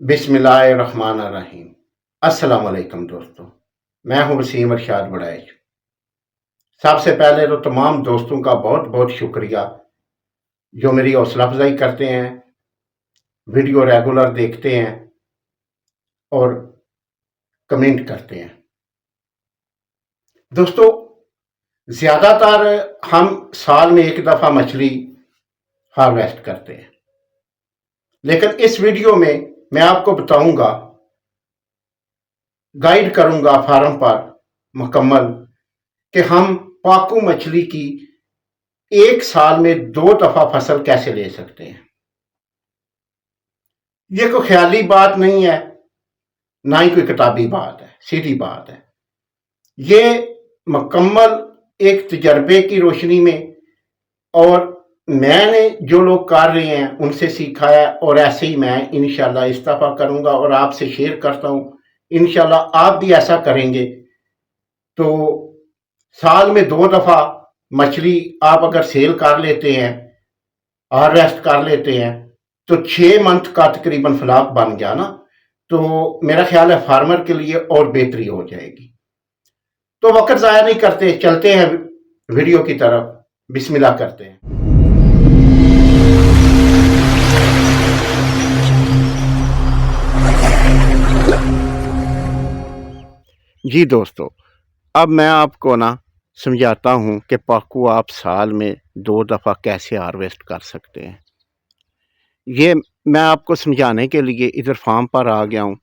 बिस्मिल्लाहिर्रहमानिर्रहीम। अस्सलाम वालेकुम दोस्तों, मैं हूं वसीम अरशाद बड़ैच। सबसे पहले तो तमाम दोस्तों का बहुत बहुत शुक्रिया जो मेरी हौसला अफजाई करते हैं, वीडियो रेगुलर देखते हैं और कमेंट करते हैं। दोस्तों, ज़्यादातर हम साल में एक दफ़ा मछली हार्वेस्ट करते हैं, लेकिन इस वीडियो में मैं आपको बताऊंगा, गाइड करूंगा फार्म पर मुकम्मल कि हम पाकू मछली की एक साल में 2 दफा फसल कैसे ले सकते हैं। ये कोई ख्याली बात नहीं है, ना ही कोई किताबी बात है, सीधी बात है। ये मुकम्मल एक तजर्बे की रोशनी में और मैंने जो लोग कर रहे हैं उनसे सीखा है, और ऐसे ही मैं इंशाल्लाह इस दफा करूंगा और आपसे शेयर करता हूं। इंशाल्लाह आप भी ऐसा करेंगे तो साल में 2 दफा मछली आप अगर सेल कर लेते हैं, हार्वेस्ट कर लेते हैं, तो 6 मंथ का तकरीबन फ्लॉक बन गया ना, तो मेरा ख्याल है फार्मर के लिए और बेहतरी हो जाएगी। तो वक्त ज़ाया नहीं करते, चलते हैं वीडियो की तरफ। बिस्मिल्लाह करते हैं। जी दोस्तों, अब मैं आपको ना समझाता हूँ कि पाकू आप साल में 2 दफ़ा कैसे हार्वेस्ट कर सकते हैं। ये मैं आपको समझाने के लिए इधर फार्म पर आ गया हूँ।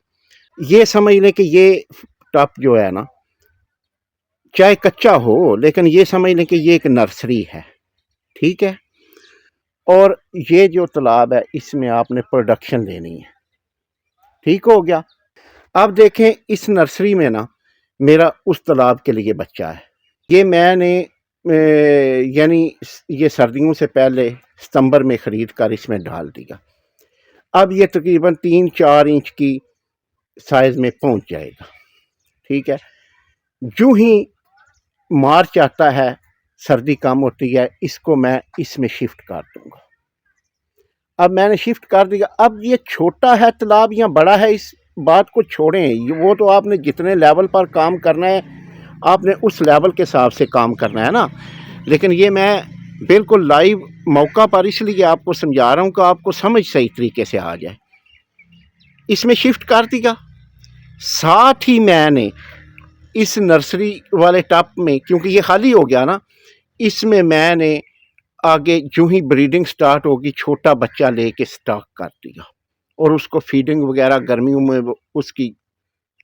ये समझ लें कि ये टप जो है ना, चाहे कच्चा हो, लेकिन ये समझ लें कि ये एक नर्सरी है, ठीक है। और ये जो तालाब है इसमें आपने प्रोडक्शन लेनी है, ठीक हो गया। अब देखें, इस नर्सरी में ना मेरा उस तालाब के लिए बच्चा है। ये मैंने यानी ये सर्दियों से पहले सितंबर में ख़रीद कर इसमें डाल दिया। अब ये तकरीबन 3-4 इंच की साइज़ में पहुंच जाएगा, ठीक है। जो ही मार्च आता है, सर्दी कम होती है, इसको मैं इसमें शिफ्ट कर दूंगा। अब मैंने शिफ्ट कर दिया। अब ये छोटा है तालाब या बड़ा है, इस बात को छोड़ें, वो तो आपने जितने लेवल पर काम करना है आपने उस लेवल के हिसाब से काम करना है ना। लेकिन ये मैं बिल्कुल लाइव मौका पर इसलिए आपको समझा रहा हूँ कि आपको समझ सही तरीके से आ जाए। इसमें शिफ्ट कर दिया। साथ ही मैंने इस नर्सरी वाले टप में, क्योंकि ये खाली हो गया ना, इसमें मैंने आगे जो ही ब्रीडिंग स्टार्ट होगी छोटा बच्चा लेके स्टॉक कर दिया, और उसको फीडिंग वगैरह गर्मियों में उसकी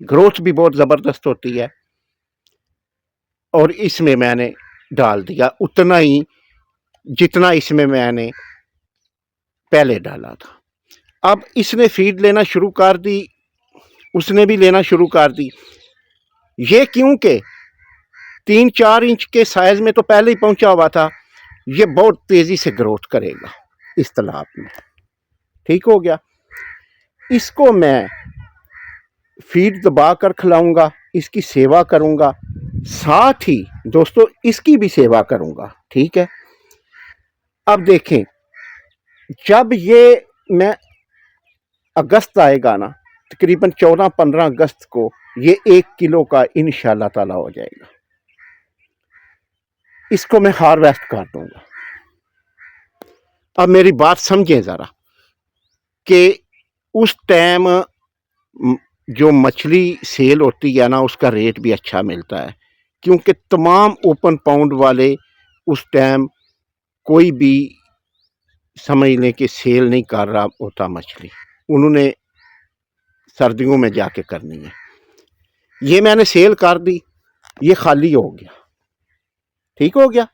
ग्रोथ भी बहुत ज़बरदस्त होती है, और इसमें मैंने डाल दिया उतना ही जितना इसमें मैंने पहले डाला था। अब इसने फीड लेना शुरू कर दी, उसने भी लेना शुरू कर दी। ये क्योंकि 3-4 इंच के साइज़ में तो पहले ही पहुंचा हुआ था, ये बहुत तेज़ी से ग्रोथ करेगा इस तालाब में, ठीक हो गया। इसको मैं फीड दबा कर खिलाऊंगा, इसकी सेवा करूंगा, साथ ही दोस्तों इसकी भी सेवा करूंगा, ठीक है। अब देखें, जब ये मैं अगस्त आएगा ना, तकरीबन 14-15 अगस्त को ये 1 किलो का इंशाल्लाह ताला हो जाएगा। इसको मैं हार्वेस्ट कर दूंगा। अब मेरी बात समझें ज़रा कि उस टाइम जो मछली सेल होती है ना, उसका रेट भी अच्छा मिलता है, क्योंकि तमाम ओपन पाउंड वाले उस टाइम कोई भी समझ लें कि सेल नहीं कर रहा होता मछली, उन्होंने सर्दियों में जाके करनी है। ये मैंने सेल कर दी, ये खाली हो गया, ठीक हो गया।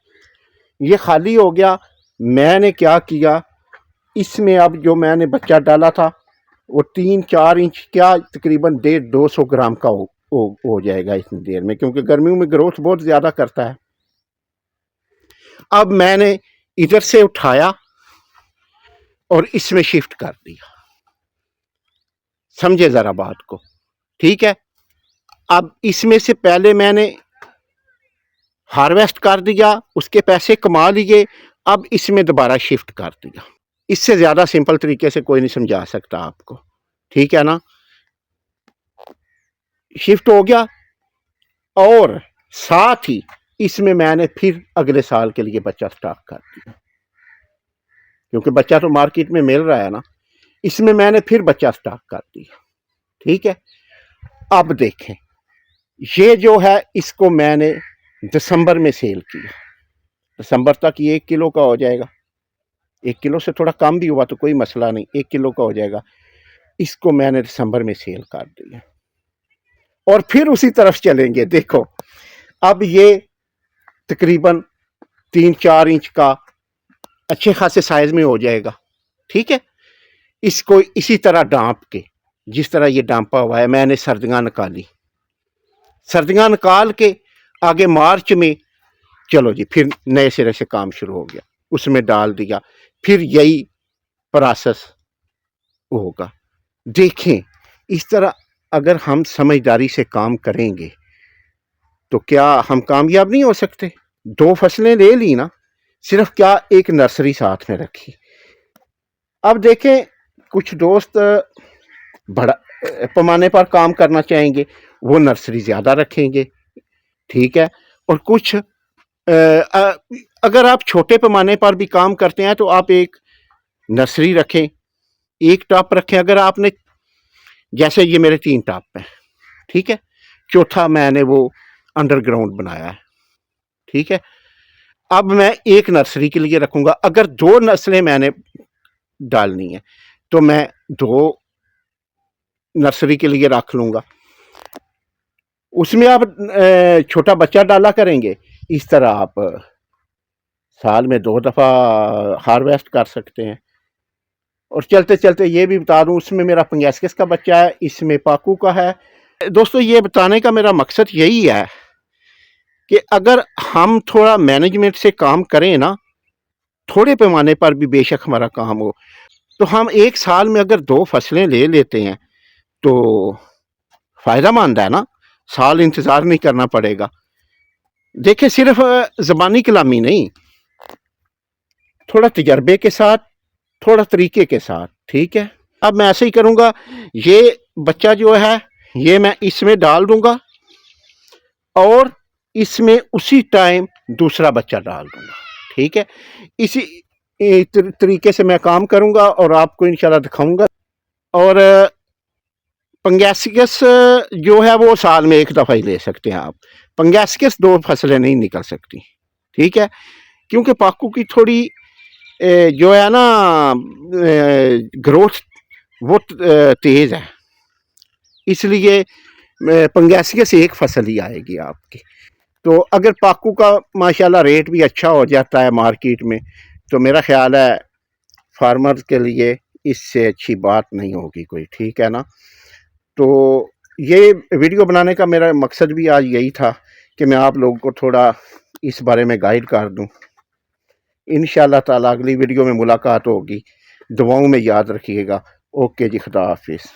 ये खाली हो गया। मैंने क्या किया, इसमें अब जो मैंने बच्चा डाला था वो 3-4 इंच क्या तकरीबन 150-200 ग्राम का हो जाएगा इतनी देर में, क्योंकि गर्मियों में ग्रोथ बहुत ज़्यादा करता है। अब मैंने इधर से उठाया और इसमें शिफ्ट कर दिया, समझे ज़रा बात को, ठीक है। अब इसमें से पहले मैंने हार्वेस्ट कर दिया, उसके पैसे कमा लिए, अब इसमें दोबारा शिफ्ट कर दिया। इससे ज़्यादा सिंपल तरीके से कोई नहीं समझा सकता आपको, ठीक है ना, शिफ्ट हो गया। और साथ ही इसमें मैंने फिर अगले साल के लिए बच्चा स्टॉक कर दिया, क्योंकि बच्चा तो मार्केट में मिल रहा है ना, इसमें मैंने फिर बच्चा स्टॉक कर दिया। ठीक है, अब देखें, ये जो है इसको मैंने दिसंबर में सेल किया। दिसंबर तक ये 1 किलो का हो जाएगा, 1 किलो से थोड़ा कम भी हुआ तो कोई मसला नहीं, 1 किलो का हो जाएगा। इसको मैंने दिसंबर में सेल कर दिया और फिर उसी तरफ चलेंगे। देखो, अब ये तकरीबन 3-4 इंच का अच्छे खासे साइज में हो जाएगा। ठीक है, इसको इसी तरह डांप के, जिस तरह ये डांपा हुआ है, मैंने सर्दियाँ निकाली। सर्दियाँ निकाल के आगे मार्च में चलो जी फिर नए सिरे से काम शुरू हो गया, उसमें डाल दिया, फिर यही प्रोसेस होगा। देखें, इस तरह अगर हम समझदारी से काम करेंगे तो क्या हम कामयाब नहीं हो सकते? 2 फसलें ले ली ना, सिर्फ क्या एक नर्सरी साथ में रखी। अब देखें, कुछ दोस्त बड़ा पैमाने पर काम करना चाहेंगे, वो नर्सरी ज़्यादा रखेंगे। ठीक है, और कुछ अगर आप छोटे पैमाने पर भी काम करते हैं तो आप एक नर्सरी रखें, एक टॉप रखें। अगर आपने, जैसे ये मेरे 3 टॉप हैं, ठीक है, चौथा मैंने वो अंडरग्राउंड बनाया है। ठीक है, अब मैं एक नर्सरी के लिए रखूंगा। अगर 2 नस्लें मैंने डालनी है तो मैं 2 नर्सरी के लिए रख लूंगा। उसमें आप छोटा बच्चा डाला करेंगे, इस तरह आप साल में 2 दफ़ा हार्वेस्ट कर सकते हैं। और चलते चलते ये भी बता दूं, उसमें मेरा पंगैसिकस का बच्चा है, इसमें पाकू का है। दोस्तों, ये बताने का मेरा मकसद यही है कि अगर हम थोड़ा मैनेजमेंट से काम करें ना, थोड़े पैमाने पर भी बेशक हमारा काम हो, तो हम एक साल में अगर 2 फसलें ले लेते हैं तो फ़ायदा मंद है ना, साल इंतज़ार नहीं करना पड़ेगा। देखिए, सिर्फ ज़बानी कलामी नहीं, थोड़ा तजर्बे के साथ, थोड़ा तरीके के साथ। ठीक है, अब मैं ऐसे ही करूँगा, ये बच्चा जो है ये मैं इसमें डाल दूँगा और इसमें उसी टाइम दूसरा बच्चा डाल दूँगा। ठीक है, इसी तरीके से मैं काम करूँगा और आपको इंशाल्लाह दिखाऊँगा। और पंगैसिकस जो है वो साल में 1 दफ़ा ही ले सकते हैं आप। पंगैसिकस 2 फसलें नहीं निकल सकती। ठीक है, क्योंकि पाकू की थोड़ी जो है ना ग्रोथ वो तेज़ है, इसलिए पंगैसिकस 1 फसल ही आएगी आपकी। तो अगर पाकू का माशाल्लाह रेट भी अच्छा हो जाता है मार्केट में, तो मेरा ख्याल है फार्मर के लिए इससे अच्छी बात नहीं होगी कोई। ठीक है ना, तो ये वीडियो बनाने का मेरा मकसद भी आज यही था कि मैं आप लोगों को थोड़ा इस बारे में गाइड कर दूं। इंशाल्लाह ताला अगली वीडियो में मुलाकात होगी। दुआओं में याद रखिएगा। ओके जी, खुदा हाफिज़।